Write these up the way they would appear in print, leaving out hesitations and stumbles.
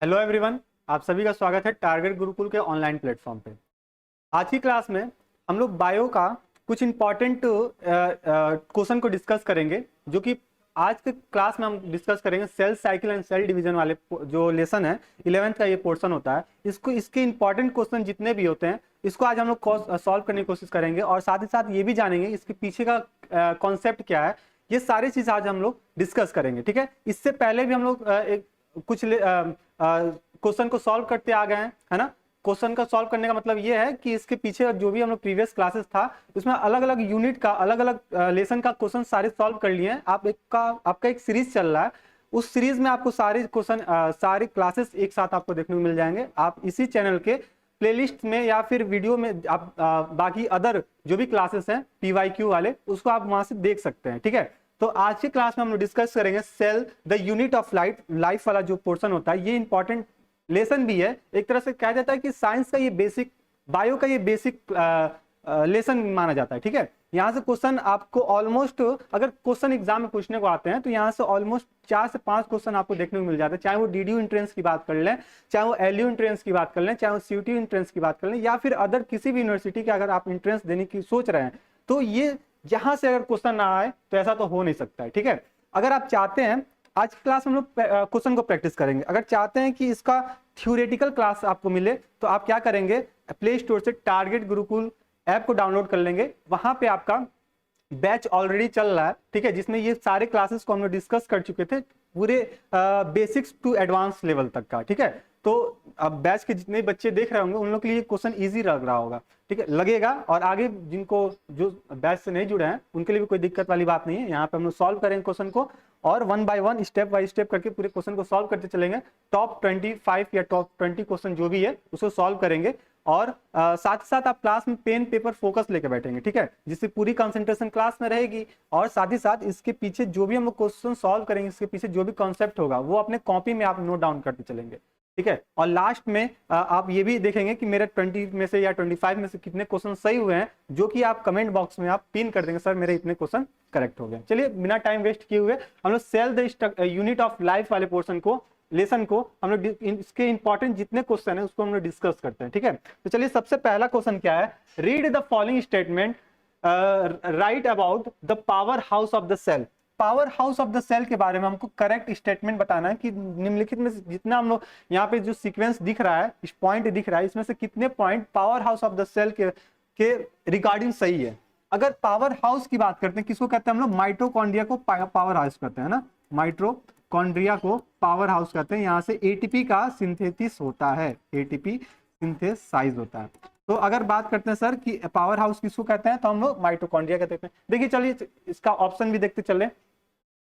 Hello everyone, आप सभी का स्वागत है टारगेट गुरुकुल के ऑनलाइन प्लेटफॉर्म पे। आज की क्लास में हम लोग बायो का कुछ इंपॉर्टेंट क्वेश्चन को डिस्कस करेंगे, जो कि आज के क्लास में हम डिस्कस करेंगे cell cycle and cell division वाले जो लेसन है 11th का ये पोर्शन होता है। इसके इंपॉर्टेंट क्वेश्चन जितने भी होते हैं इसको आज हम लोग सॉल्व करने की कोशिश करेंगे और साथ ही साथ ये भी जानेंगे इसके पीछे का कॉन्सेप्ट क्या है। ये सारी चीज़ आज हम लोग डिस्कस करेंगे, ठीक है। इससे पहले भी हम लोग एक कुछ क्वेश्चन को सॉल्व करते आ गए हैं, है ना। क्वेश्चन का सॉल्व करने का मतलब ये है कि इसके पीछे जो भी हम लोग प्रीवियस क्लासेस था उसमें अलग अलग यूनिट का अलग अलग लेसन का क्वेश्चन सारे सॉल्व कर लिए हैं। आपका एक सीरीज चल रहा है, उस सीरीज में आपको सारे क्वेश्चन सारे क्लासेस एक साथ आपको देखने को मिल जाएंगे। आप इसी चैनल के प्लेलिस्ट में या फिर वीडियो में आप बाकी अदर जो भी क्लासेस हैं PYQ वाले उसको आप वहां से देख सकते हैं, ठीक है। तो आज की क्लास में हम लोग डिस्कस करेंगे cell the unit of life वाला जो पोर्शन होता है। ये इंपॉर्टेंट लेसन भी है, एक तरह से कहा जाता है कि साइंस का ये बेसिक, बायो का ये बेसिक लेसन माना जाता है, ठीक है। यहाँ से क्वेश्चन आपको ऑलमोस्ट, अगर क्वेश्चन एग्जाम में पूछने को आते हैं तो यहाँ से ऑलमोस्ट 4 से 5 क्वेश्चन आपको देखने को मिल जाते हैं, चाहे वो DDU एंट्रेंस की बात कर लें, चाहे वो LU एंट्रेंस की बात कर लें, चाहे वो CUT एंट्रेंस की बात कर लें, या फिर अदर किसी भी यूनिवर्सिटी के अगर आप एंट्रेंस देने की सोच रहे हैं तो ये यहां से अगर क्वेश्चन ना आए तो ऐसा तो हो नहीं सकता है, ठीक है। अगर आप चाहते हैं, आज की क्लास में हम लोग क्वेश्चन को प्रैक्टिस करेंगे। अगर चाहते हैं कि इसका थ्योरेटिकल क्लास आपको मिले तो आप क्या करेंगे, प्ले स्टोर से टारगेट गुरुकुल ऐप को डाउनलोड कर लेंगे। वहां पे आपका बैच ऑलरेडी चल रहा है, ठीक है, जिसमें ये सारे क्लासेस को हम लोग डिस्कस कर चुके थे, पूरे बेसिक्स टू एडवांस लेवल तक का, ठीक है। तो अब बैच के जितने बच्चे देख रहे होंगे उन लोग के लिए क्वेश्चन इजी लग रहा होगा, ठीक है, लगेगा। और आगे जिनको जो बैच से नहीं जुड़े हैं उनके लिए भी कोई दिक्कत वाली बात नहीं है। यहाँ पे हम लोग सॉल्व करेंगे क्वेश्चन को और 1 बाय 1 स्टेप बाय स्टेप करके पूरे क्वेश्चन को सॉल्व करते चलेंगे। टॉप 25 या टॉप 20 क्वेश्चन जो भी है उसको सॉल्व करेंगे और साथ ही साथ आप क्लास में पेन पेपर फोकस लेके बैठेंगे, ठीक है, जिससे पूरी कंसंट्रेशन क्लास में रहेगी। और साथ ही साथ इसके पीछे जो भी हम लोग क्वेश्चन सॉल्व करेंगे, इसके पीछे जो भी कॉन्सेप्ट होगा वो अपने कॉपी में आप नोट डाउन करते चलेंगे, ठीक है। और लास्ट में आप ये भी देखेंगे कि मेरे 20 में से या 25 में से कितने क्वेश्चन सही हुए हैं, जो कि आप कमेंट बॉक्स में आप पिन कर देंगे, सर मेरे इतने क्वेश्चन करेक्ट हो गए। चलिए बिना टाइम वेस्ट किए हुए हम लोग cell the unit of life वाले पोर्शन को, लेसन को हम लोग इसके इंपॉर्टेंट जितने क्वेश्चन है उसको हम लोग डिस्कस करते हैं, ठीक है। तो चलिए सबसे पहला क्वेश्चन क्या है, read the following statement, write about the power house of the cell. Power house of the cell के बारे में हमको करेक्ट स्टेटमेंट बताना है कि निम्नलिखित में जितना हम लोग यहाँ पे जो सीक्वेंस दिख रहा है, इस पॉइंट दिख रहा है, इसमें से कितने point power house of the cell के रिगार्डिंग सही है। अगर पावर हाउस की बात करते हैं, किसको कहते हैं हम लोग, माइटोकॉन्ड्रिया को पावर हाउस कहते हैं ना, माइटोकॉन्ड्रिया को पावर हाउस कहते हैं। यहाँ से ATP का सिंथेसिस होता है, ATP सिंथेसाइज होता है। तो अगर बात करते हैं सर कि पावर हाउस किसको कहते हैं, तो हम लोग माइटोकॉन्ड्रिया कहते हैं। देखिए चलिए इसका ऑप्शन भी देखते चले।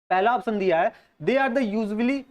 पहला ऑप्शन दिया है, they are the usually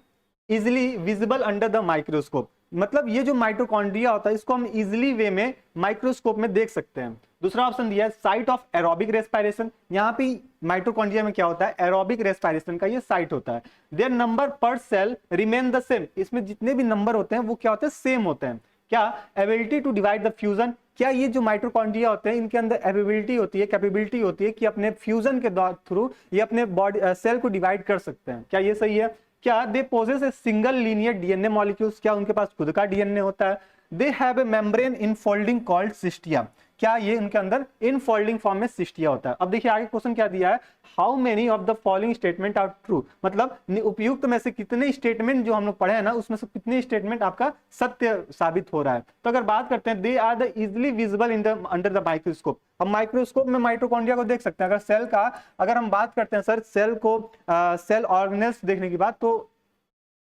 easily visible under the microscope. मतलब ये जो माइटोकॉन्ड्रिया होता है इसको हम इजिली वे में माइक्रोस्कोप में देख सकते हैं। दूसरा ऑप्शन दिया है, साइट ऑफ एरोबिक रेस्पिरेशन। यहाँ पे माइटोकॉन्ड्रिया में क्या होता है, एरोबिक रेस्पिरेशन का ये साइट होता है। देयर नंबर पर सेल रिमेन द सेम। इसमें जितने भी नंबर होते हैं वो क्या होते हैं, सेम होते हैं। क्या ability to divide the fusion, क्या ये जो माइटोकॉन्ड्रिया होते हैं इनके अंदर एबिलिटी होती है, कैपेबिलिटी होती है कि अपने फ्यूजन के थ्रू ये अपने बॉडी सेल को डिवाइड कर सकते हैं, क्या ये सही है। क्या they possess a single linear DNA molecules, क्या उनके पास खुद का DNA होता है। They have a membrane infolding called cristae, क्या ये उनके अंदर इनफोल्डिंग फॉर्म में सिस्टिया होता है। अब देखिए आगे क्वेश्चन क्या दिया है, how many of the following statement are true, मतलब उपयुक्त में से कितने स्टेटमेंट जो हम लोग पढ़े हैं ना उसमें से कितने स्टेटमेंट आपका सत्य साबित हो रहा है। तो अगर बात करते हैं, they are the easily visible in the under the microscope. हम माइक्रोस्कोप में माइटोकॉन्ड्रिया को देख सकते हैं। अगर सेल का, अगर हम बात करते हैं सर सेल को, सेल ऑर्गेनेल्स देखने की बात, तो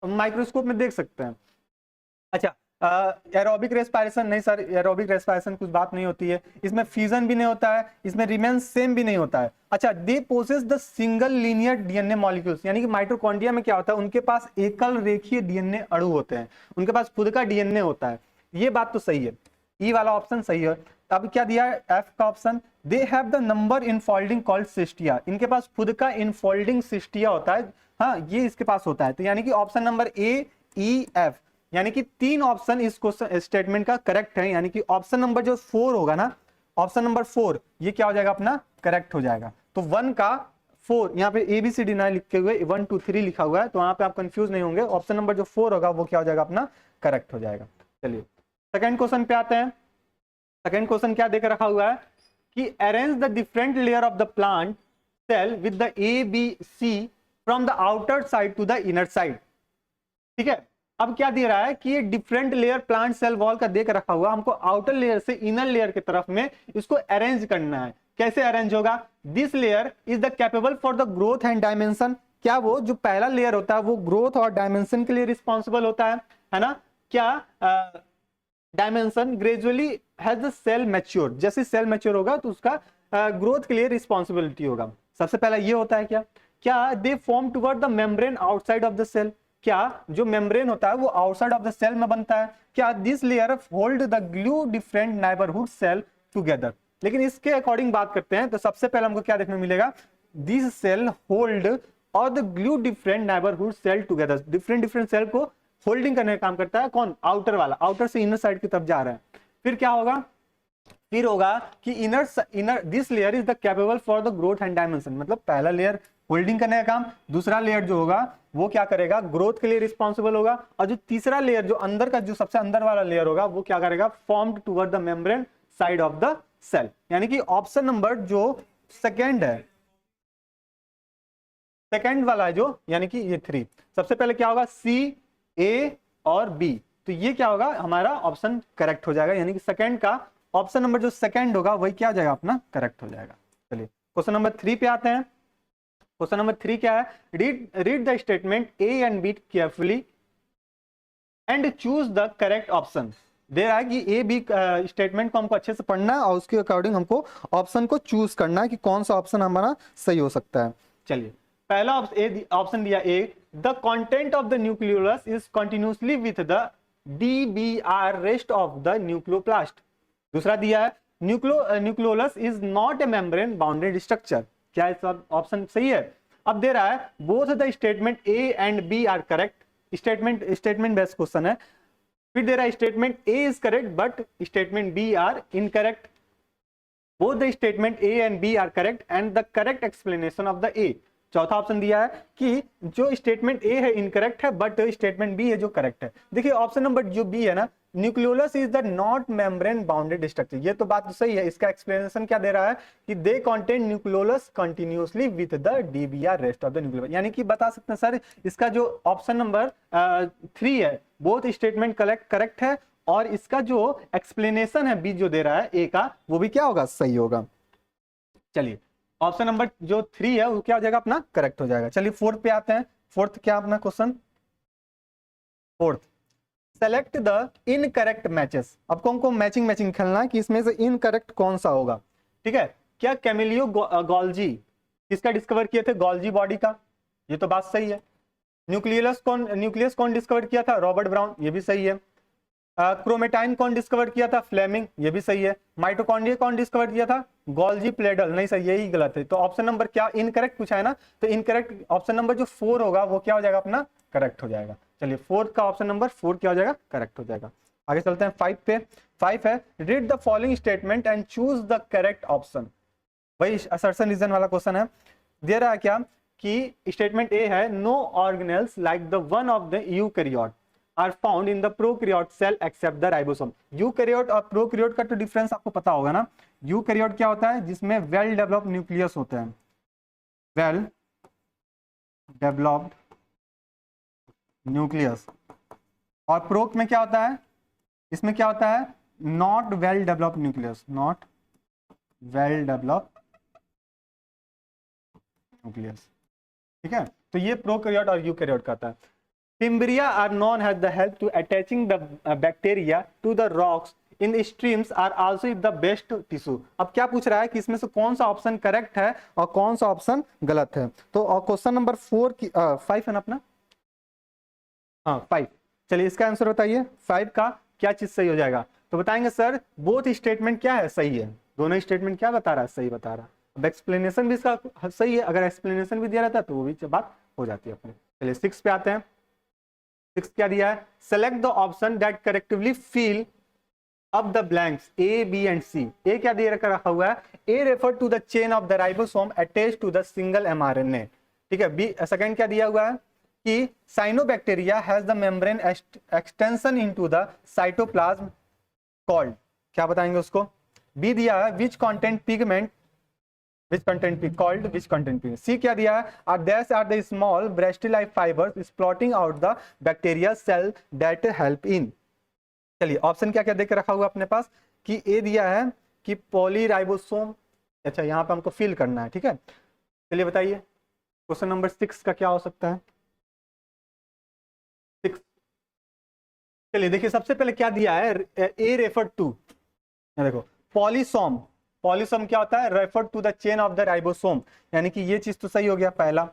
माइक्रोस्कोप में देख सकते हैं। अच्छा, एरोबिक रेस्पिरेशन नहीं सर, एरोबिक रेस्पिरेशन कुछ बात नहीं होती है, इसमें फ्यूजन भी नहीं होता है, इसमें रिमेन सेम भी नहीं होता है। अच्छा, they possess the single linear DNA molecules, यानी कि माइटोकॉन्ड्रिया में क्या होता है, उनके पास एकल रेखीय DNA अणु होते हैं, उनके पास खुद का DNA होता है। ये बात तो सही है, ई वाला ऑप्शन सही है। अब क्या दिया है, F का option, they have the number infolding called cristae, इनके पास खुद का इनफोल्डिंग सिस्टिया होता है, हाँ ये इसके पास होता है। तो यानी कि option number A, E, F, यानी कि 3 ऑप्शन इस क्वेश्चन स्टेटमेंट का करेक्ट है। यानी कि ऑप्शन नंबर जो 4 होगा ना, ऑप्शन नंबर 4 ये क्या हो जाएगा अपना, करेक्ट हो जाएगा। तो 1 का 4, यहाँ पे ABCD ना लिखे हुए 1 2 3 लिखा हुआ है, तो वहां पे आप कंफ्यूज नहीं होंगे। ऑप्शन नंबर जो 4 होगा वो क्या हो जाएगा अपना, करेक्ट हो जाएगा। चलिए सेकंड क्वेश्चन पे आते हैं। सेकंड क्वेश्चन क्या देकर रखा हुआ है कि arrange the different layer of the plant cell with the ABC from the outer side to the inner side. ठीक है, अब क्या दे रहा है कि ये different layer plant cell wall का देकर रखा हुआ, हमको आउटर लेयर से इनर लेयर की तरफ में इसको अरेंज करना है। कैसे अरेंज होगा, this layer is the capable for the growth and dimension. क्या वो जो पहला लेयर होता है वो ग्रोथ और डायमेंशन के लिए रिस्पॉन्सिबल होता है ना। क्या dimension gradually has the cell mature, जैसे सेल मैच्योर होगा तो उसका ग्रोथ के लिए रिस्पॉन्सिबिलिटी होगा। सबसे पहला ये होता है क्या, क्या they form toward the membrane outside of the cell. क्या जो मेम्ब्रेन होता है वो आउटसाइड ऑफ द सेल में बनता है। क्या this layer hold the glue different neighbourhood cell together. लेकिन इसके अकॉर्डिंग बात करते हैं तो सबसे पहले हमको क्या देखने को मिलेगा, दिस सेल होल्ड और the glue different neighbourhood cell together. Different different cell को होल्डिंग करने का काम करता है कौन, आउटर वाला, आउटर से इनर साइड की तरफ जा रहा है। फिर क्या होगा, फिर होगा कि inner this layer is the capable for the growth and dimension. मतलब पहला लेयर होल्डिंग करने का काम, दूसरा लेयर जो होगा वो क्या करेगा, ग्रोथ के लिए रिस्पॉन्सिबल होगा, और जो तीसरा लेयर जो अंदर का जो सबसे अंदर वाला लेयर होगा वो क्या करेगा, formed toward the membrane side of the cell. यानी कि ऑप्शन नंबर जो सेकेंड है, सेकेंड वाला है जो, यानी कि ये 3, सबसे पहले क्या होगा, C A और B, तो ये क्या होगा हमारा ऑप्शन करेक्ट हो जाएगा। यानी कि सेकेंड का ऑप्शन नंबर जो सेकेंड होगा वही क्या हो जाएगा अपना, करेक्ट हो जाएगा। चलिए क्वेश्चन नंबर 3 पे आते हैं। क्वेश्चन नंबर 3 क्या है, read the statement A and B carefully and choose the correct option. दे रहा है कि ए बी स्टेटमेंट को हमको अच्छे से पढ़ना है और उसके अकॉर्डिंग हमको ऑप्शन को चूज करना है कि कौन सा ऑप्शन हमारा सही हो सकता है। चलिए पहला ऑप्शन दिया A, the content of the nucleolus is continuously with the डीबीआर रेस्ट ऑफ द न्यूक्लियोप्लास्ट। दूसरा दिया है nucleolus is not a membrane bounded structure. क्या ऑप्शन सही है। अब दे रहा है both the statement A and B are correct. Statement based question है। फिर दे रहा है statement A is correct but statement B are incorrect. Both the statement A and B are correct and the correct explanation of the ए। चौथा option दिया है कि जो स्टेटमेंट ए है इनकरेक्ट है बट स्टेटमेंट बी है जो करेक्ट है। देखिए ऑप्शन नंबर जो बी है ना, nucleolus is the not membrane bounded structure, ये तो बात तो सही है। इसका एक्सप्लेनेशन क्या दे रहा है कि they contain nucleolus continuously with the डीबीआर रेस्ट ऑफ द न्यूक्लियोलस। यानी कि बता सकते हैं सर इसका जो ऑप्शन नंबर 3 है बोथ स्टेटमेंट करेक्ट है, और इसका जो एक्सप्लेनेशन है बी जो दे रहा है ए का वो भी क्या होगा, सही होगा। चलिए ऑप्शन नंबर जो 3 है वो क्या हो जाएगा अपना, करेक्ट हो जाएगा। चलिए फोर्थ पे आते हैं। फोर्थ क्या अपना question, fourth select the incorrect matches. अब हमको मैचिंग खेलना है कि इसमें से इनकरेक्ट कौन सा होगा। ठीक है, क्या कैमिलियो गोल्जी किसका डिस्कवर किए थे, गोल्जी बॉडी का, ये तो बात सही है। न्यूक्लियस कौन डिस्कवर किया था, रॉबर्ट ब्राउन, ये भी सही है। क्रोमेटाइन कौन डिस्कवर किया था, फ्लेमिंग, ये भी सही है। माइटोकॉन्ड्रिया कौन डिस्कवर किया था, गोल्जी प्लेडल, नहीं सही, यही गलत है। तो ऑप्शन नंबर क्या इनकरेक्ट पूछा है ना, तो इनकरेक्ट ऑप्शन नंबर जो 4 होगा वो क्या हो जाएगा अपना, करेक्ट हो जाएगा। चलिए फोर्थ का ऑप्शन नंबर 4 क्या हो जाएगा, करेक्ट हो जाएगा। आगे चलते हैं 5 पे। 5 है read the following statement and choose the correct option. वही असर्शन रीजन वाला क्वेश्चन है। दे रहा है क्या कि स्टेटमेंट ए है no organelles like the one of the eukaryote are found in the prokaryote cell except the ribosome. Eukaryote और प्रोकैरियोट का तो डिफरेंस आपको पता होगा ना। यूकैरियोट क्या होता है, जिसमें वेल डेवलप्ड न्यूक्लियस होते हैं, वेल डेवलप्ड न्यूक्लियस। और प्रोक में क्या होता है, इसमें क्या होता है, not well developed nucleus, not well developed nucleus. ठीक है, तो ये प्रोकैरियोट और यूकैरियोट का था। Fimbria are known as the help to attaching the bacteria to the rocks in the streams are also the best tissue। अब क्या पूछ रहा है कि इसमें से कौन सा ऑप्शन करेक्ट है और कौन सा ऑप्शन गलत है। तो क्वेश्चन नंबर 5 है ना अपना, हाँ 5। चलिए इसका आंसर बताइए 5 का क्या चीज सही हो जाएगा। तो बताएंगे सर बोथ स्टेटमेंट क्या है, सही है। दोनों स्टेटमेंट क्या बता रहा है, सही बता रहा है। अब एक्सप्लेनेशन भी इसका सही है, अगर एक्सप्लेनेशन भी दिया रहता तो वो भी बात हो जाती है अपने। चलिए 6 पे आते हैं। 6 क्या दिया है, select the option that correctively fill up the blanks A B and C. A क्या दे रखा हुआ है, A refer to the chain of the ribosome attached to the single mRNA। ठीक है, बी सेकंड क्या दिया हुआ है कि cyanobacteria has the membrane extension into the cytoplasm called, क्या बताएंगे उसको। बी दिया है which content pigment, which content be called which content be। C क्या दिया है, are the small bracteolar fibers sprouting out the bacteria cell that help in। चलिए option क्या क्या देख रखा हुआ अपने पास कि ए दिया है कि पॉलीराइबोसोम, अच्छा यहाँ पे हमको फिल करना है। ठीक है, चलिए बताइए क्वेश्चन नंबर 6 का क्या हो सकता है। 6, चलिए देखिए सबसे पहले क्या दिया है, ए रेफर टू, देखो पॉलीसोम, पॉलीसोम क्या होता है, refer to the chain of the ribosome, यानी कि ये चीज तो सही हो गया पहला।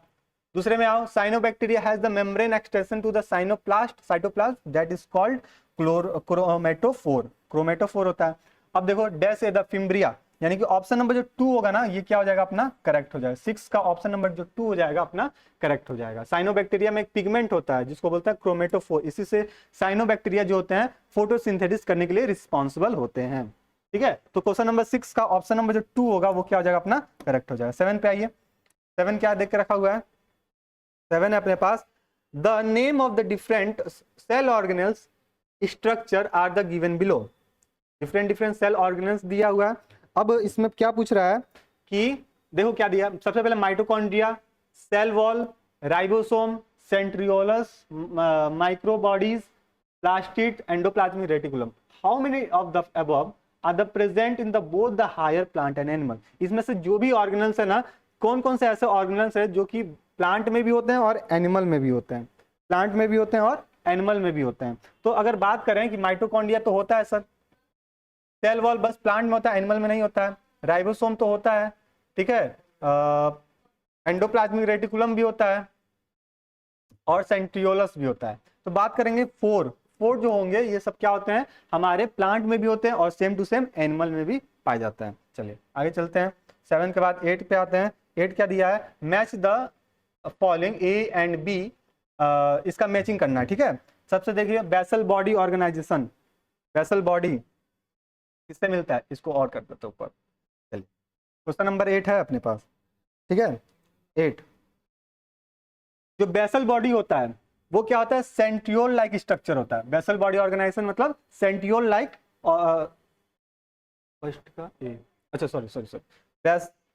दूसरे में आओ, cyanobacteria has the membrane extension to the cytoplasm that is called chromatophore, chromatophore होता है। अब देखो डेस ए द फिम्ब्रिया, यानी कि ऑप्शन नंबर जो 2 होगा ना, ये क्या हो जाएगा अपना करेक्ट हो जाएगा। 6 का ऑप्शन नंबर जो 2 हो जाएगा अपना करेक्ट हो जाएगा। साइनोबैक्टीरिया में एक पिगमेंट होता है जिसको बोलते हैं क्रोमेटोफोर, इसी से साइनोबैक्टीरिया जो होते हैं फोटोसिंथेसिस करने के लिए रिस्पॉन्सिबल होते हैं। ठीक है, तो क्वेश्चन नंबर 6 का ऑप्शन नंबर जो 2 होगा वो क्या हो जाएगा अपना करेक्ट हो जाएगा। 7 पे आइए, 7 क्या देख के रखा हुआ है, 7 है अपने पास, the name of the different cell organelles structure are the given below. Different different cell organelles दिया हुआ है। अब इसमें क्या पूछ रहा है कि देखो क्या दिया, सबसे पहले mitochondria, cell wall, ribosome, centrioles, microbodies, plastid, endoplasmic reticulum. How many of the above are the present in the both the higher plant and animal. इसमें से जो भी ऑर्गेनल्स है ना, कौन कौन से ऐसे ऑर्गेनल्स है जो कि प्लांट में भी होते हैं और एनिमल में भी होते हैं, प्लांट में भी होते हैं और एनिमल में भी होते हैं। तो अगर बात करें कि माइटोकॉन्ड्रिया तो होता है सर, सेल वॉल बस प्लांट में होता है, एनिमल में नहीं होता है, राइबोसोम तो होता है, ठीक है, एंडोप्लाज्मिक रेटिकुलम भी होता है और सेंट्रियोलस भी होता है। तो बात करेंगे फोर जो होंगे ये सब क्या होते हैं, हमारे प्लांट में भी होते हैं और सेम टू सेम एनिमल में भी पाए जाते हैं। चलिए आगे चलते हैं, 7 के बाद 8 पे आते हैं। 8 क्या दिया है, match the following A and B, इसका मैचिंग करना है। ठीक है, सबसे देखिए basal body organisation, basal body किससे मिलता है, इसको और कर देते ऊपर। चलिए क्वेश्चन नंबर 8 है अपने पास। ठीक है, 8 जो बेसल बॉडी होता है वो क्या होता है, सेंट्रियोल लाइक स्ट्रक्चर होता है। बेसल बॉडी ऑर्गेनाइजेशन मतलब सेंट्रियोल लाइक, फर्स्ट का ए, अच्छा सॉरी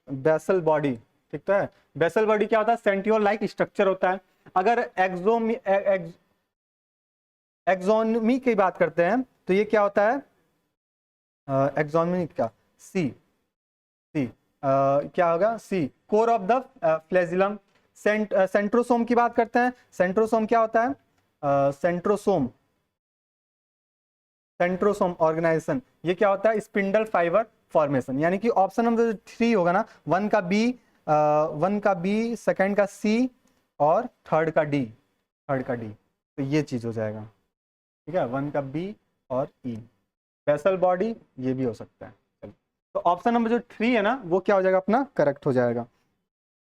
बेसल बॉडी, ठीक तो है। बेसल बॉडी क्या होता है, सेंट्रियोल लाइक स्ट्रक्चर होता है। अगर एक्सोनमी की बात करते हैं तो ये क्या होता है, एक्सोनमी का सी क्या होगा, C core of the flagellum. Centrosome की बात करते हैं, सेंट्रोसोम क्या होता है, सेंट्रोसोम ऑर्गेनाइजेशन, ये क्या होता है, स्पिंडल फाइबर फॉर्मेशन। यानी कि ऑप्शन नंबर 3 होगा ना, 1 का बी, सेकंड का सी और थर्ड का डी, तो ये चीज हो जाएगा। ठीक है, 1 का बी और ई, बेसल बॉडी ये भी हो सकता है। चलिए तो ऑप्शन नंबर जो 3 है ना वो क्या हो जाएगा अपना करेक्ट हो जाएगा।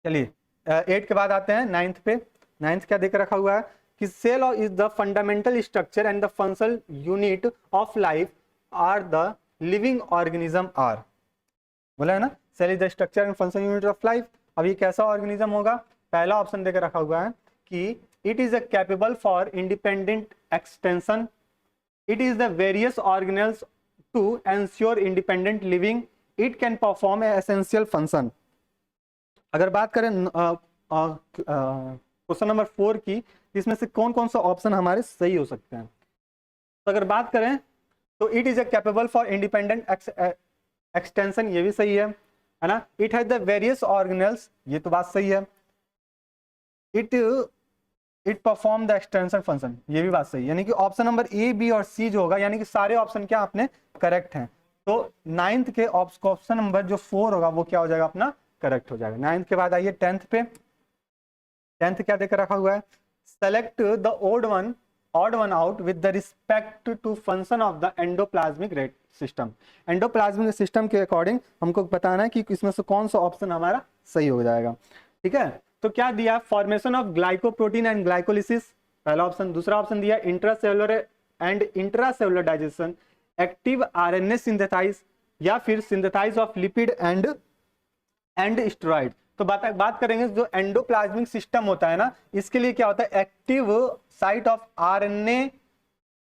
चलिए 8 के बाद आते हैं 9th पे। 9th क्या देख रखा हुआ है कि cell is the fundamental structure and the functional unit of life or the living organism or, बोला है ना, cell is the structure and functional unit of life. अब ये कैसा ऑर्गेनिज्म होगा, पहला ऑप्शन देकर रखा हुआ है कि it is capable for independent extension, it is the various organelles to ensure independent living, it can perform essential function. अगर बात करें क्वेश्चन नंबर 4 की, इसमें से कौन कौन सा ऑप्शन हमारे सही हो सकते हैं। तो अगर बात करें तो it is a capable for independent extension, ये भी सही है ना। It has the various organelles, ये तो बात सही है। It perform the extension function, ये भी बात सही है। यानी कि ऑप्शन नंबर ए बी और सी जो होगा, यानी कि सारे ऑप्शन क्या आपने करेक्ट हैं। तो 9th के ऑप्शन नंबर जो 4 होगा वो क्या हो जाएगा अपना करेक्ट हो जाएगा। 9th के बाद आइए 10th पे। 10th क्या देकर रखा हुआ है, select the odd one out with the respect to function of the endoplasmic rate system. Endoplasmic system के अकॉर्डिंग हमको बताना है कि इसमें से कौन सा ऑप्शन हमारा सही हो जाएगा। ठीक है, तो क्या दिया, formation of glycoprotein and glycolysis, पहला ऑप्शन। दूसरा ऑप्शन दिया intracellular digestion active RNA synthesize या फिर synthesize of lipid and steroid. तो बात करेंगे जो एंडोप्लाज्मिक सिस्टम होता है ना, इसके लिए क्या होता है, active site of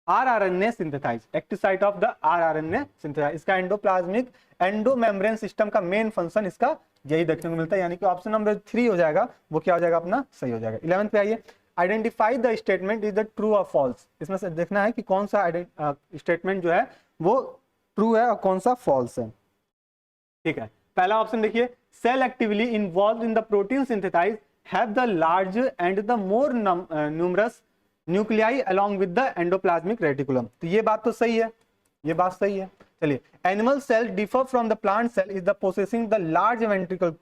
rRNA synthesize, active site of the rRNA synthesize. इसका एंडोप्लाज्मिक एंडोमेम्ब्रेन सिस्टम का मेन फंक्शन इसका यही देखने को मिलता है, यानी कि ऑप्शन नंबर 3 हो जाएगा, वो क्या हो जाएगा अपना, सही हो जाएगा। 11th पे आइए, identify the statement is the true और फॉल्स। इसमें से देखना है कि कौन सा स्टेटमेंट जो है वो ट्रू है और कौन सा फॉल्स है। ठीक है, पहला ऑप्शन देखिए, cell actively involve in the protein synthesize have the large and the more numerous nuclei along with the endoplasmic reticulum. तो ये बात तो सही है, ये बात सही है। चलिए, animal cell differ from the plant cell is the possessing the large ventricle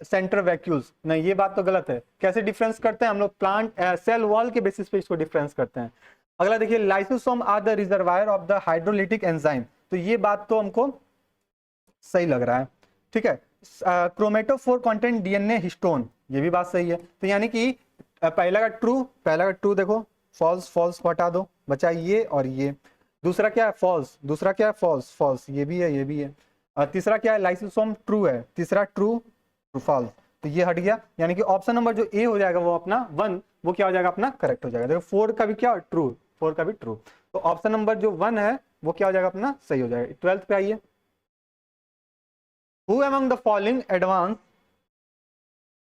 centre vacuoles. नहीं, ये बात तो गलत है। कैसे डिफरेंस करते हैं हम लोग, प्लांट सेल वॉल के बेसिस पे इसको डिफरेंस करते हैं। अगला देखिए, lysosome are the reservoir of the hydrolytic enzyme. तो ये बात तो हमको सही लग रहा है। ठीक है, क्रोमेटोफोर कंटेंट डीएनए हिस्टोन, ये भी बात सही है। तो यानी कि पहला का ट्रू देखो, फॉल्स फॉल्स हटा दो, बचा ये और ये। दूसरा क्या है, फॉल्स, दूसरा क्या है, फॉल्स फॉल्स, ये भी है ये भी है। तीसरा क्या है, लाइसोसोम ट्रू है, तीसरा ट्रू फॉल्स, तो ये हट गया। यानी कि ऑप्शन नंबर जो ए हो जाएगा वो अपना 1, वो क्या हो जाएगा अपना, करेक्ट हो जाएगा। देखो 4 का भी क्या, ट्रू, 4 का भी ट्रू, तो ऑप्शन नंबर जो 1 है वो क्या हो जाएगा अपना, सही हो जाएगा। 12th पे आइए, who among the following advanced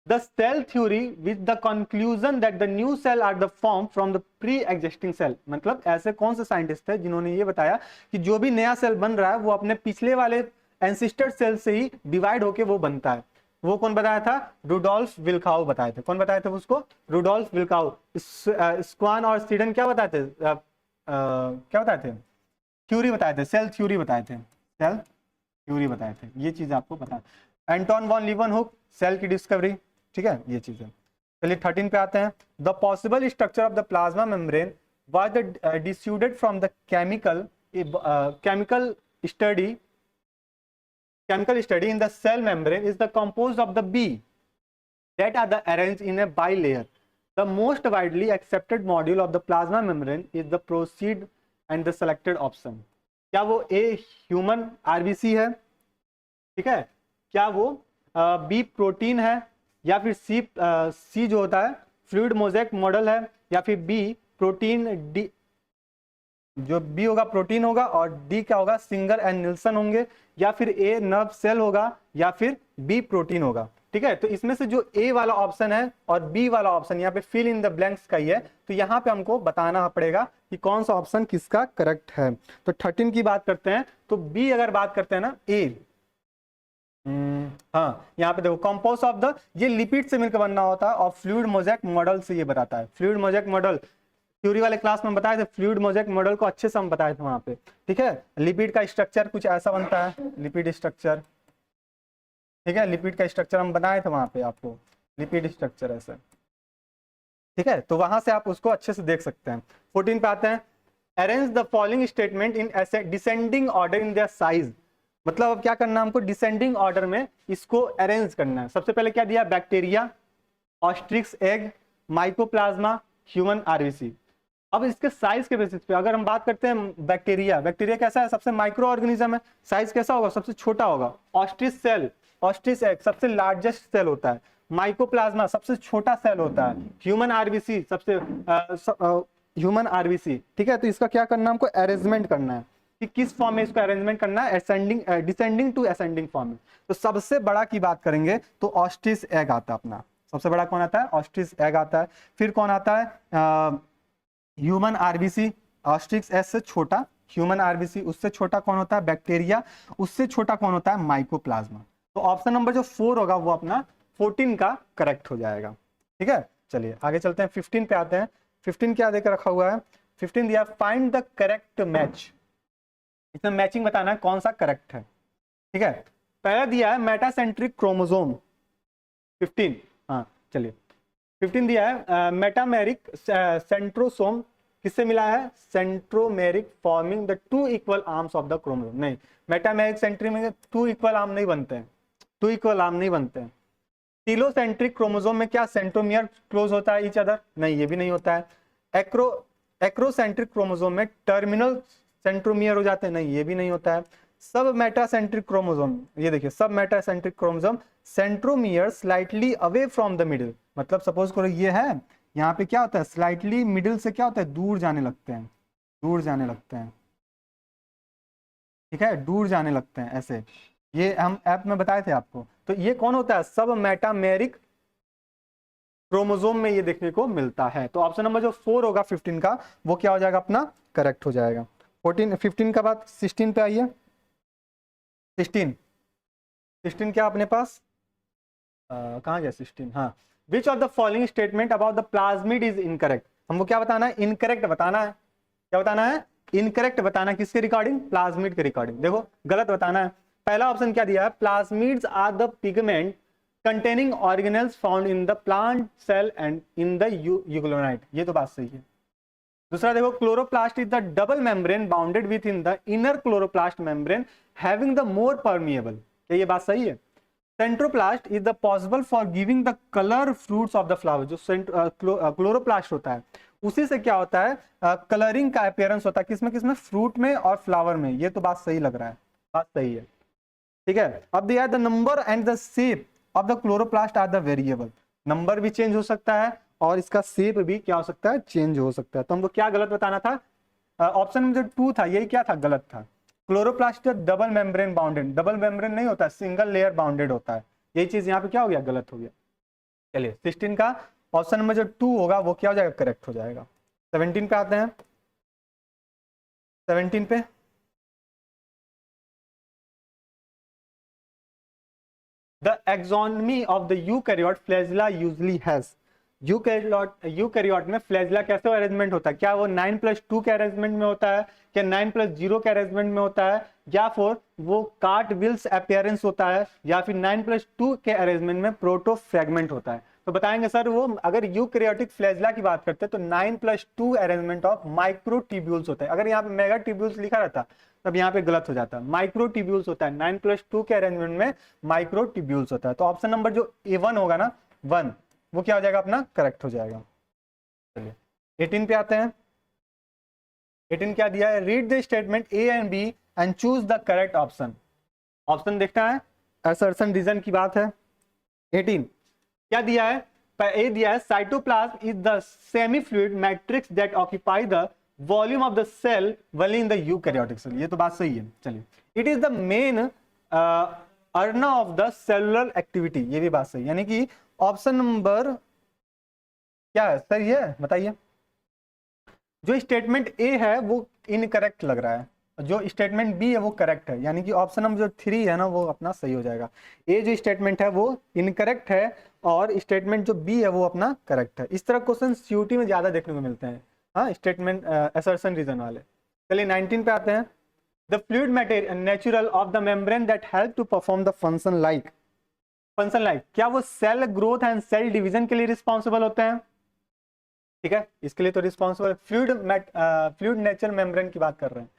the cell theory with the conclusion that the new cell are the form from the pre-existing cell। मतलब ऐसे कौन से साइंटिस्ट है जिन्होंने ये बताया कि जो भी नया सेल बन रहा है वो अपने पिछले वाले एंसिस्टर सेल से ही डिवाइड होके वो बनता है। वो कौन बताया था, रुडोल्फ विल्काउ बताए थे। कौन बताए थे उसको, रुडोल्फ विल्काउ। स्क्वान और स्टीडन क्या बताए थे, क्या बताए थे, थ्योरी बताए थे, सेल थ्योरी बताए थे, सेल थ्योरी बताए थे, ये चीज आपको पता है। एंटोन वॉन लीवनहुक, सेल की डिस्कवरी, ठीक है, ये चीज है। चलिए 13 पे आते हैं, the possible structure of the plasma membrane was the deduced from the chemical study in the cell membrane is the composed of the B that are the arranged in a bilayer. The most widely accepted module of the plasma membrane is the proceed and the selected option। क्या वो A human RBC है, ठीक है, क्या वो B protein है, या फिर सी जो होता है फ्लूइड मोज़ेक मॉडल है, या फिर बी प्रोटीन डी, जो बी होगा प्रोटीन होगा और डी क्या होगा, सिंगर एंड निल्सन होंगे, या फिर ए नर्व सेल होगा, या फिर बी प्रोटीन होगा। ठीक है, तो इसमें से जो ए वाला ऑप्शन है और बी वाला ऑप्शन यहाँ पे फिल इन द ब्लैंक्स का ही है, तो यहाँ पे हमको बताना पड़ेगा कि कौन सा ऑप्शन किसका करेक्ट है। तो 13 की बात करते हैं, तो बी अगर बात करते हैं ना, ए, हाँ, यहाँ पे देखो कंपोज ऑफ द, ये लिपिड से मिलकर बनना होता है और फ्लूइड मोज़ेक मॉडल से ये बताता है। फ्लूइड मोज़ेक मॉडल थ्योरी वाले क्लास में बताए थे, फ्लूइड मोज़ेक मॉडल को अच्छे से हम बताए थे वहां पे। ठीक है, लिपिड का स्ट्रक्चर कुछ ऐसा बनता है, लिपिड स्ट्रक्चर, ठीक है, लिपिड का स्ट्रक्चर हम बनाए थे वहां पे आपको, लिपिड स्ट्रक्चर ऐसे। ठीक है, तो वहां से आप उसको अच्छे से देख सकते हैं। 14 पे आते हैं, arrange the following statement in descending order in their size. मतलब अब क्या करना है हमको, डिसेंडिंग ऑर्डर में इसको अरेंज करना है। सबसे पहले क्या दिया, bacteria, ostrich egg, mycoplasma, human RBC. अब इसके साइज के बेसिस पे अगर हम बात करते हैं, बैक्टीरिया, बैक्टीरिया कैसा है, सबसे माइक्रो ऑर्गेनिज्म है, साइज कैसा होगा, सबसे छोटा होगा। ऑस्ट्रिच सेल, ऑस्ट्रिच एग सबसे लार्जेस्ट सेल होता है। माइकोप्लाज्मा सबसे छोटा सेल होता है। ह्यूमन आरबीसी सबसे ह्यूमन आरबीसी, ठीक है। तो इसका क्या करना है हमको, अरेंजमेंट करना है कि किस फॉर्म में इसको अरेंजमेंट करना है, ascending descending to ascending form में। तो सबसे बड़ा की बात करेंगे तो ऑस्ट्रिच एग आता है अपना, सबसे बड़ा कौन आता है, ऑस्ट्रिच एग आता है। फिर कौन आता है, ह्यूमन आरबीसी, ऑस्ट्रिक्स एस से छोटा ह्यूमन आरबीसी, उससे छोटा कौन होता है, बैक्टीरिया, उससे छोटा कौन होता है, माइकोप्लाज्मा। तो ऑप्शन नंबर जो 4 होगा वो अपना 14 का करेक्ट हो जाएगा। ठीक है, चलिए आगे चलते हैं, 15 पे आते हैं। 15 क्या देकर रखा हुआ है, 15 दिया फाइंड द करेक्ट मैच। इसमें मैचिंग बताना है कौन सा करेक्ट है। ठीक है, पहला दिया है मेटासेंट्रिक क्रोमोसोम 15, हाँ चलिए 15 दिया है मेटामेरिक सेंट्रोसोम, किससे मिला है, centromeric forming the 2 equal arms of the chromosome. नहीं, मेटामेरिक सेंट्री में 2 इक्वल आर्म नहीं बनते हैं, 2 इक्वल आर्म नहीं बनते हैं। टीलोसेंट्रिक क्रोमोसोम में क्या सेंट्रोमियर क्लोज होता है ईच अदर, नहीं ये भी नहीं होता है। एक्रोसेंट्रिक क्रोमोसोम में टर्मिनल सेंट्रोमियर हो जाते हैं, नहीं ये भी नहीं होता है। सब मेटासेंट्रिक क्रोमोसोम, ये देखिए सब metacentric chromosome, centromere slightly away from the middle, मतलब सपोज करो ये है, यहाँ पे क्या होता है, स्लाइटली मिडिल से क्या होता है, दूर जाने लगते हैं, दूर जाने लगते हैं, ठीक है, दूर जाने लगते हैं ऐसे, ये हम ऐप में बताए थे आपको। तो ये कौन होता है, सब मेटामेरिक क्रोमोसोम में ये देखने को मिलता है। तो ऑप्शन नंबर जो 4 होगा 15 का, वो क्या हो जाएगा अपना, करेक्ट हो जाएगा। 14 15 का बाद 16 पे आइए। 16 16 क्या अपने पास, कहाँ गया 16, हाँ, which of the following statement about the plasmid is incorrect, हमको क्या बताना है, इनकरेक्ट बताना है, क्या बताना है, इनकरेक्ट बताना है, किसके रिकॉर्डिंग, प्लाज्मिड के रिकॉर्डिंग। देखो गलत बताना है। पहला ऑप्शन क्या दिया है, plasmids are the pigment containing organelles found in the plant cell and in the euglenoid, ये तो बात सही है। दूसरा देखो, chloroplast is the double membrane bounded within the inner chloroplast membrane having the more permeable, क्या ये बात सही है। Centroplast is the possible for giving the colour fruits of the flower, जो क्लोरोप्लास्ट होता है उसी से क्या होता है, कलरिंग का अपीयरेंस होता है, किसमें किसमें, फ्रूट में और फ्लावर में, ये तो बात सही लग रहा है, बात सही है, ठीक है। अब दिया the number and the shape of the chloroplast are the variable, number भी चेंज हो सकता है और इसका शेप भी क्या हो सकता है, चेंज हो सकता है। तो हमको क्या गलत बताना था, ऑप्शन में जो 2 था यही क्या था, गलत था। Chloroplast double membrane bounded, double membrane नहीं होता, सिंगल लेयर बाउंडेड होता है, यही चीज यहाँ पे क्या हो गया, गलत हो गया। चलिए 16 का ऑप्शन नंबर जो 2 होगा वो क्या हो जाएगा, करेक्ट हो जाएगा। 17 पे आते हैं, 17 पे, the axonomy of the eukaryote flagella usually has, eukaryote में फ्लैजिला कैसे अरेंजमेंट होता है, क्या वो 9+2 के अरेंजमेंट में होता है, क्या 9+0 के अरेंजमेंट में होता है, या फिर वो कार्ट विल्स अपीयरेंस होता है, या फिर 9+2 के अरेंजमेंट में प्रोटो फ्रेगमेंट होता है। तो बताएंगे सर वो अगर यूकैरियोटिक फ्लैजिला की बात करते हैं तो 9+2 अरेंजमेंट ऑफ माइक्रोट्यूब्यूल्स होता है, अगर यहाँ पे मेगा ट्यूब्यूल्स लिखा रहता तब यहाँ पे गलत हो जाता है, माइक्रोट्यूब्यूल्स होता है, 9+2 के अरेंजमेंट में माइक्रोट्यूब्यूल्स होता है। तो ऑप्शन नंबर जो A1 होगा ना, 1, वो क्या हो जाएगा अपना, करेक्ट हो जाएगा। चलिए 18 पे आते हैं। 18 क्या दिया है, read the statement A and B and choose the correct option, option देखना है, असर्शन रीजन की बात है। 18 क्या दिया है, ए दिया है cytoplasm is the semi fluid matrix that occupy the volume of the cell well in the eukaryotic cell, ये तो बात सही है। चलिए it is the main arena of the cellular activity, ये भी बात सही, यानी कि ऑप्शन नंबर क्या है, सही है, बताइए। जो स्टेटमेंट ए है वो इनकरेक्ट लग रहा है, जो स्टेटमेंट बी है वो करेक्ट है, यानी कि ऑप्शन नंबर जो 3 है ना वो अपना सही हो जाएगा। ए जो स्टेटमेंट है वो इनकरेक्ट है और स्टेटमेंट जो बी है वो अपना करेक्ट है। इस तरह क्वेश्चन सीयूटी में ज्यादा देखने को मिलते हैं, हाँ, स्टेटमेंट असर्शन रीजन वाले। चलिए 19 पे आते हैं। The fluid material natural of the membrane that help to perform the function like, function like, क्या वो cell growth and cell division के लिए रिस्पॉन्सिबल होते हैं, ठीक है, इसके लिए तो रिस्पॉन्सिबल। फ्लूइड नेचुरल मेम्ब्रेन की बात कर रहे हैं।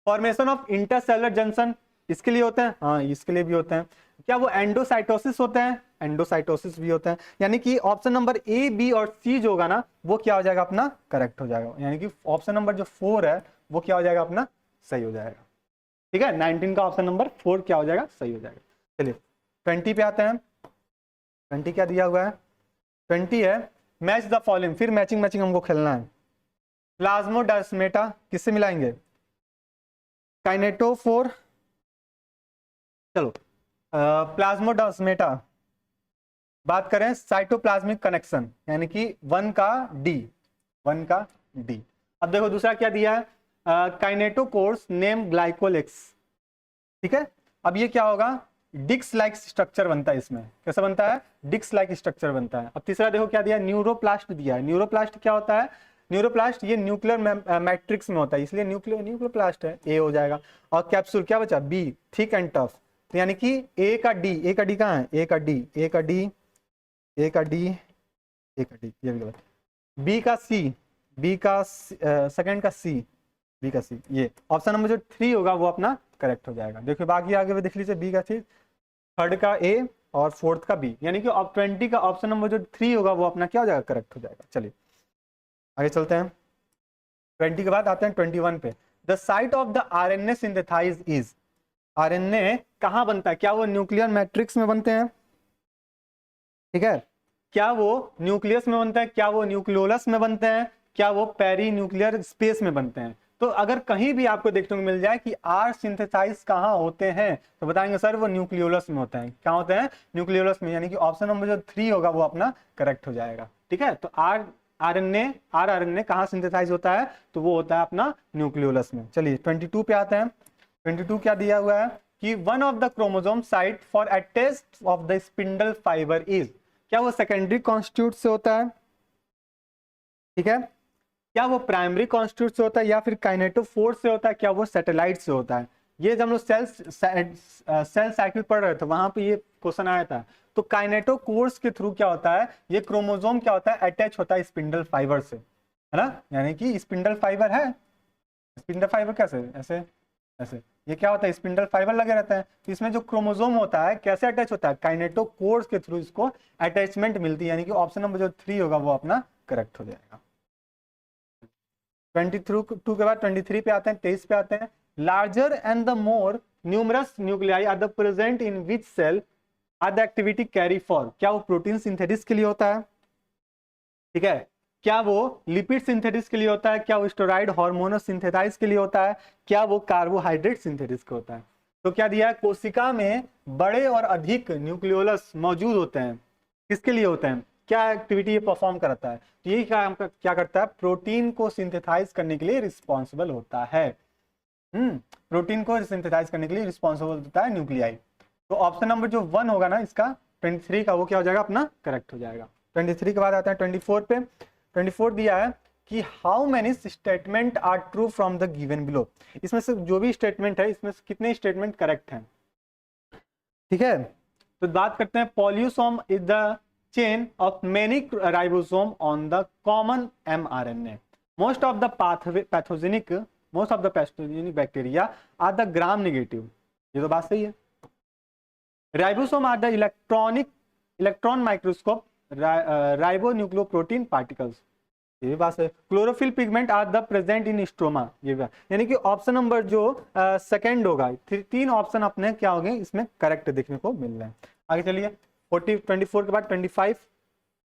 फॉर्मेशन ऑफ इंटरसेलुलर जंक्शन इसके लिए होते हैं, हाँ इसके लिए भी होते हैं। क्या वो एंडोसाइटोसिस होते हैं, एंडोसाइटोसिस भी होते हैं, यानी कि ऑप्शन नंबर ए बी और सी जो होगा ना वो क्या हो जाएगा अपना, करेक्ट हो जाएगा, यानी कि ऑप्शन नंबर जो 4 है वो क्या हो जाएगा अपना, सही हो जाएगा, ठीक है। 19 का ऑप्शन नंबर 4 क्या हो जाएगा, सही हो जाएगा। चलिए 20 पे आते हैं। 20 क्या दिया हुआ है, 20 है मैच द फॉलोइंग, फिर मैचिंग मैचिंग हमको खेलना है। प्लाज्मोडेस्माटा किससे मिलाएंगे, काइनेटोफोर, चलो प्लाज्मोडेस्माटा, बात करें साइटोप्लाज्मिक कनेक्शन, यानी कि 1 का डी, 1 का डी। अब देखो दूसरा क्या दिया है, काइनेटोकोर्स नेम ग्लाइकोलेक्स, ठीक है। अब ये क्या होगा, डिक्स लाइक स्ट्रक्चर बनता है, इसमें कैसा बनता है, डिक्स लाइक स्ट्रक्चर बनता है। अब तीसरा देखो क्या दिया, न्यूरोप्लास्ट दिया है। न्यूरोप्लास्ट क्या होता है, न्यूरोप्लास्ट ये न्यूक्लियर मैट्रिक्स में होता है, इसलिए न्यूक्लियोप्लास्ट है, ए हो जाएगा। और कैप्सूल क्या बचा, बी, थिक एंड टफ, तो यानी कि ए का डी, ए का डी कहाँ है, ए का डी, ए का डी, ए का डी, ए का डी, ये भी गलत। बी का सी, बी का सेकंड का सी, बी का सी, ये ऑप्शन नंबर जो 3 होगा वो अपना करेक्ट हो जाएगा। देखिए बाकी आगे भी देख लीजिए, बी का सी, थर्ड का ए और फोर्थ का बी, यानी कि 20 का ऑप्शन नंबर जो 3 होगा वो अपना क्या हो जाएगा, करेक्ट हो जाएगा। चलिए आगे चलते हैं। 20 के बाद आते हैं 21 पे। The site of the RNA synthesize is, RNA कहाँ बनता है? क्या वो न्यूक्लियर मैट्रिक्स में बनते हैं? ठीक है, क्या वो न्यूक्लियस में बनते हैं? क्या वो न्यूक्लियोलस में बनते हैं? क्या वो पेरी न्यूक्लियर स्पेस में बनते हैं? तो अगर कहीं भी आपको देखने को मिल जाए कि आर सिंथेसाइज कहाँ होते हैं तो बताएंगे सर वो न्यूक्लियोलस में होते हैं। क्या होते हैं? न्यूक्लियोलस में, यानी कि ऑप्शन नंबर जो 3 होगा वो अपना करेक्ट हो जाएगा। ठीक है, तो आरएनए कहाँ सिंथेसाइज होता है? तो वो होता है अपना न्यूक्लियोलस में। चलिए 22 पे आते हैं। 22 क्या दिया हुआ है कि one of the chromosome site for attach of the spindle fibre is, क्या वो सेकेंडरी कॉन्स्टिट्यूट से होता है? ठीक है, क्या वो प्राइमरी कॉन्स्टिट्यूट से होता है या फिर काइनेटोफोर से होता है? क्या वो सैटेलाइट से होता है? ये जब हम लोग सेल साइकिल पढ़ रहे थे वहां पे ये क्वेश्चन आया था। तो काइनेटोकोर्स के थ्रू क्या होता है, ये क्रोमोसोम क्या होता है, अटैच होता है स्पिंडल फाइबर से, है ना। यानी कि स्पिंडल फाइबर है, स्पिंडल फाइबर कैसे, ऐसे ऐसे, ये क्या होता है, स्पिंडल फाइबर लगे रहता है। तो इसमें जो क्रोमोसोम होता है कैसे अटैच होता है? काइनेटोकोर्स के थ्रू इसको अटैचमेंट मिलती है, यानी कि ऑप्शन नंबर जो 3 होगा वो अपना करेक्ट हो जाएगा। 22 के बाद 23 पे आते हैं, 23 पे आते हैं। Larger and the more numerous nuclei are the present in which cell are the activity carry for, क्या वो प्रोटीन सिंथेसिस के लिए होता है? ठीक है, क्या वो लिपिड सिंथेसिस के लिए होता है? क्या वो स्टेरॉइड हार्मोनल सिंथेसाइज के लिए होता है? क्या वो कार्बोहाइड्रेट सिंथेसिस के होता है? तो क्या दिया है, कोशिका में बड़े और अधिक न्यूक्लियोलस मौजूद होते हैं, किसके लिए होते हैं? क्या एक्टिविटी ये परफॉर्म करता है? तो ये क्या करता है, प्रोटीन को सिंथेसाइज करने के लिए रिस्पॉन्सिबल होता है। प्रोटीन को सिंथेसाइज करने के लिए रिस्पॉन्सिबल होता है न्यूक्लियाई। तो ऑप्शन नंबर जो 1 होगा ना इसका 23 का, वो क्या हो जाएगा अपना करेक्ट हो जाएगा। 23 के बाद आता है 24 पे। 24 दिया है कि how many statement are true from the given below, इसमें से जो भी स्टेटमेंट है इसमें से कितने स्टेटमेंट करेक्ट हैं? ठीक है, तो बात करते हैं polysome is the chain of many ribosome on the common mRNA। Most of the pathogenic bacteria are the gram negative, ये तो बात सही है। Ribosome are the electron microscope ribonucleoprotein particles, ये भी बात है। Chlorophyll pigment are the present in stroma, ये भी, यानी कि ऑप्शन नंबर जो सेकंड होगा, 3 ऑप्शन अपने क्या हो गए इसमें करेक्ट देखने को मिल रहे हैं। आगे चलिए 24 के बाद 25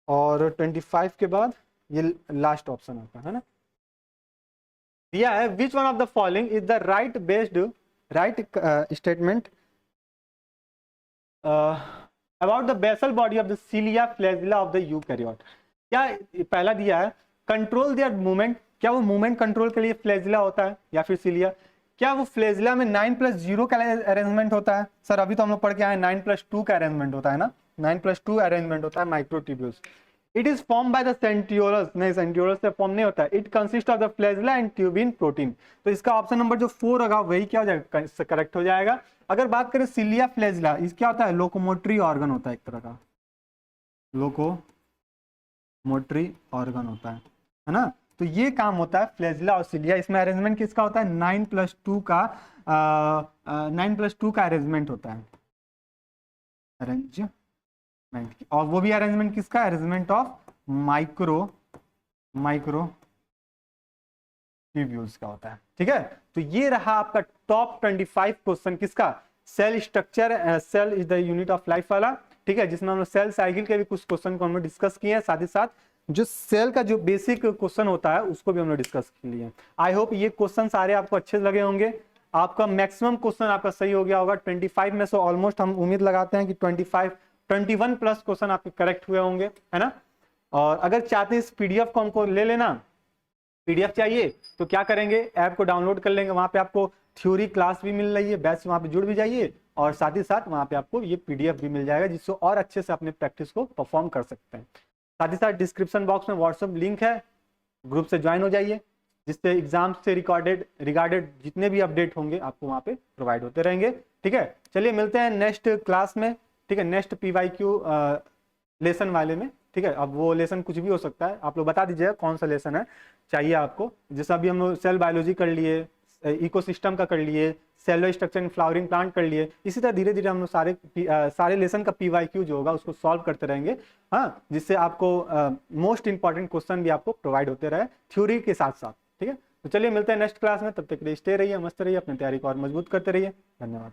और 25 के बाद ये लास्ट ऑप्शन आता है ना, दिया है which one of the following is the right statement about the basal body of the cilia flagella of the eukaryote. क्या पहला दिया है कंट्रोल देयर मूवमेंट, क्या वो मूवमेंट कंट्रोल के लिए फ्लैजिला होता है या फिर सीलिया? क्या वो फ्लैजिला में 9+0 का अरेंजमेंट होता है? सर अभी तो हम लोग पढ़ के आए 9+2 का अरेंजमेंट होता है ना, 9+2 अरेंजमेंट होता है microtubules. It is form by the centrioles, नहीं सेंट्रियोलस से फॉर्म नहीं होता है। It consist of the flagella and tubulin protein, तो इसका ऑप्शन नंबर जो 4 होगा वही क्या हो जाएगा करेक्ट हो जाएगा। अगर बात करें सिलिया फ्लैजिला, इस क्या होता है, लोकोमोटरी ऑर्गन होता है, एक तरह का लोकोमोटरी ऑर्गन होता है ना। तो ये काम होता है फ्लैजिला और सिलिया, इसमें अरेंजमेंट किसका होता है, 9+2 का 9+2 का अरेंजमेंट होता है, अरेंजमेंट, और वो भी अरेंजमेंट किसका, अरेंजमेंट ऑफ माइक्रो ट्यूब्यूल्स का होता है। ठीक है, तो ये रहा आपका टॉप 25 क्वेश्चन किसका, cell structure, cell is the unit of life वाला। ठीक है, जिसमें हम सेल साइकिल के भी कुछ क्वेश्चन को हमने डिस्कस किए हैं, साथ ही साथ जो सेल का जो बेसिक क्वेश्चन होता है उसको भी हमने डिस्कस कर लिए। आई होप ये क्वेश्चन सारे आपको अच्छे लगे होंगे। आपका मैक्सिमम क्वेश्चन आपका सही हो गया होगा, 25 में से ऑलमोस्ट हम उम्मीद लगाते हैं कि 21 प्लस क्वेश्चन आपके करेक्ट हुए होंगे, है ना। और अगर चाहते हैं इस पीडीएफ को हमको ले लेना, पीडीएफ चाहिए तो क्या करेंगे, ऐप को डाउनलोड कर लेंगे, वहां पे आपको थ्योरी क्लास भी मिल रही है, बैच वहां पे जुड़ भी जाइए, और साथ ही साथ वहां पे आपको ये पीडीएफ भी मिल जाएगा जिससे और अच्छे से अपने प्रैक्टिस को परफॉर्म कर सकते हैं। साथ ही साथ डिस्क्रिप्शन बॉक्स में व्हाट्सएप लिंक है, ग्रुप से ज्वाइन हो जाइए, जिससे एग्जाम से रिगार्डेड जितने भी अपडेट होंगे आपको वहां पे प्रोवाइड होते रहेंगे। ठीक है, चलिए मिलते हैं नेक्स्ट क्लास में। ठीक है, नेक्स्ट पीवाईक्यू लेसन वाले में। ठीक है, अब वो लेसन कुछ भी हो सकता है, आप लोग बता दीजिएगा कौन सा लेसन है चाहिए आपको। जैसा अभी हम लोग सेल बायोलॉजी कर लिए, इकोसिस्टम का कर लिए, cellular structure in flowering plant कर लिए, इसी तरह धीरे धीरे हम लोग सारे लेसन का पीवाईक्यू जो होगा उसको सॉल्व करते रहेंगे, हाँ, जिससे आपको मोस्ट इंपॉर्टेंट क्वेश्चन भी आपको प्रोवाइड होते रहे थ्योरी के साथ साथ। ठीक है, तो चलिए मिलते हैं नेक्स्ट क्लास में, तब तक के लिए स्टे रहिए, मस्त रहिए, अपनी तैयारी को और मजबूत करते रहिए। धन्यवाद।